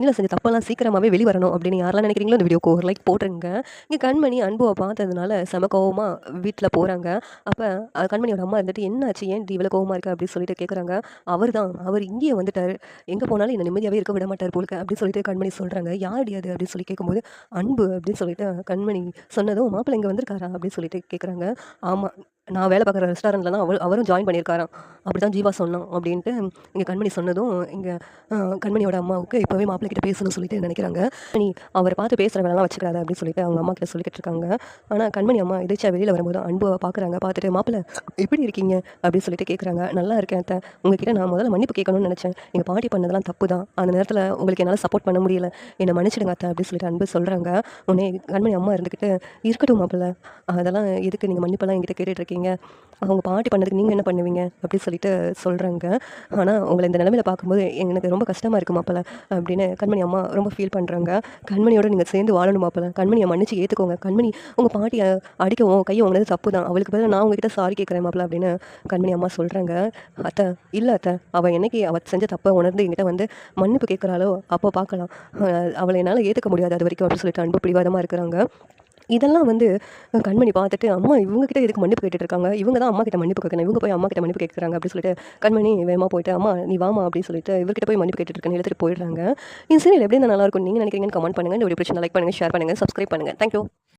இல்ல செஞ்ச தப்பெல்லாம் சீக்கிரமாவே வெளிவரணும் அப்படின்னு யாரெல்லாம் நினைக்கிறீங்களோ இந்த வீடியோக்கு ஒரு லைக் போட்டுருங்க. இங்க கண்மணி அன்புவ பார்த்ததுனால செம கோவமா வீட்ல போறாங்க. அப்ப கண்மணியோட அம்மா இருந்துட்டு, "என்னாச்சு? ஏன்டி இவ்வளோ கோவமா இருக்க?" அப்படின்னு சொல்லிட்டு கேட்குறாங்க. அவர் இங்கேயே வந்துட்டாரு. எங்க போனாலும் என்ன நிம்மதியாவே இருக்க விட மாட்டாரு போலக்க அப்படின்னு சொல்லிட்டு கண்மணி சொல்றாங்க. "யாருடி அது?" அப்படின்னு சொல்லி கேட்கும்போது, "அன்பு" அப்படின்னு சொல்லிட்டு கண்மணி சொன்னதும், "மாப்பிள்ளை இங்க வந்திருக்காரா?" அப்படின்னு சொல்லிட்டு கேட்குறாங்க. "ஆமா. நான் வேலை பார்க்குற ரெஸ்டாரண்ட்ல தான் அவரும் ஜாயின் பண்ணியிருக்காராம். அப்படிதான் ஜீவா சொன்னான்." அப்படின்ட்டு இங்க கண்மணி சொன்னதும், இங்க கண்மணியோட அம்மாவுக்கு இப்போவே மாப்பிள்ளை கிட்ட பேசணும்னு சொல்லிட்டு நினைக்கிறாங்க. "நீ அவர பார்த்து பேசுற வேலைலாம் வச்சுக்காத" அப்படின்னு சொல்லிட்டு அவங்க அம்மா கிட்ட சொல்லிக்கிட்டு இருக்காங்க. ஆனா கண்மணி அம்மா எதிர்ச்சியா வெளியில வரும்போது அன்புவ பார்க்குறாங்க. பார்த்துட்டு, "மாப்பிள்ளை எப்படி இருக்கீங்க?" அப்படின்னு சொல்லிட்டு கேட்குறாங்க. "நல்லா இருக்கேன் அத்த. உங்ககிட்ட நான் முதல்ல மன்னிப்பு கேட்கணும்னு நினச்சேன். எங்க பாட்டி பண்ணதெல்லாம் தப்பு தான். அந்த நேரத்தில உங்களுக்கு என்னால சப்போர்ட் பண்ண முடியல. என்ன மன்னிச்சிடுங்க அத்த" அப்படின்னு சொல்லிட்டு அன்பு சொல்றாங்க. உடனே கண்மணி அம்மா இருந்துக்கிட்டு, "இருக்கட்டும் மாப்பிள்ளை. அதெல்லாம் எதுக்கு நீங்க மன்னிப்பெல்லாம் என்கிட்ட கேட்டுட்டு இருக்கீங்க? அவங்க பாட்டி பண்ணதுக்கு நீங்க என்ன பண்ணுவீங்க?" அப்படின்னு சொல்லிட்டு சொல்றாங்க. "ஆனா உங்கள இந்த நிலைமையில பார்க்கும்போது எனக்கு ரொம்ப கஷ்டமா இருக்கு மாப்பிள" அப்படின்னு கண்மணி அம்மா ரொம்ப ஃபீல் பண்றாங்க. "கண்மணியோட நீங்க சேர்ந்து வாழணும் மாப்பிள. கண்மணிய மன்னிச்சு ஏத்துக்கோங்க. கண்மணி உங்க பாட்டிய அடிக்கவும், கைய ஓங்குனது தப்பு தான். அவளுக்கு பதிலா நான் உங்ககிட்ட சாரி கேட்கிறேன் மாப்பிள" அப்படின்னு கண்மணி அம்மா சொல்றாங்க. "அத்த, இல்ல அத்த. அவ என்னைக்கு அவ செஞ்ச தப்ப உணர்ந்து என்கிட்ட வந்து மன்னிப்பு கேட்கிறாளோ, அப்போ பார்க்கலாம். அவள என்னால ஏத்துக்க முடியாது அதுவரைக்கும்" அப்படின்னு சொல்லிட்டு அன்பு பிடிவாதமா இருக்கிறாங்க. இதெல்லாம் வந்து கண்மணி பார்த்துட்டு, "அம்மா இவங்க கிட்ட எதுக்கு மன்னிப்பு கேட்டுட்டு இருக்காங்க? இவங்க தான் அம்மா கிட்ட மன்னிப்பு கேட்கணும். இவங்க போய் அம்மா கிட்ட மன்னிப்பு கேட்குறாங்க" அப்படின்னு சொல்லிட்டு கண்மணி வேகமா போயிட்டு, "அம்மா நீ வாம்மா" அப்படின்னு சொல்லிட்டு இவர்கிட்ட போய் மன்னிப்பு கேட்டுட்டு இருக்கேன்னு இழுத்துட்டு போயிடுறாங்க. இந்த சீரியல் எப்படி இருந்தா நல்லாயிருக்கும்னு நீங்க நினைக்கிறீங்கன்னு கமெண்ட் பண்ணுங்க. இந்த வீடியோ பிடிச்சிருந்தா லைக் பண்ணுங்க, ஷேர் பண்ணுங்க, சப்ஸ்கிரைப் பண்ணுங்க. Thank you.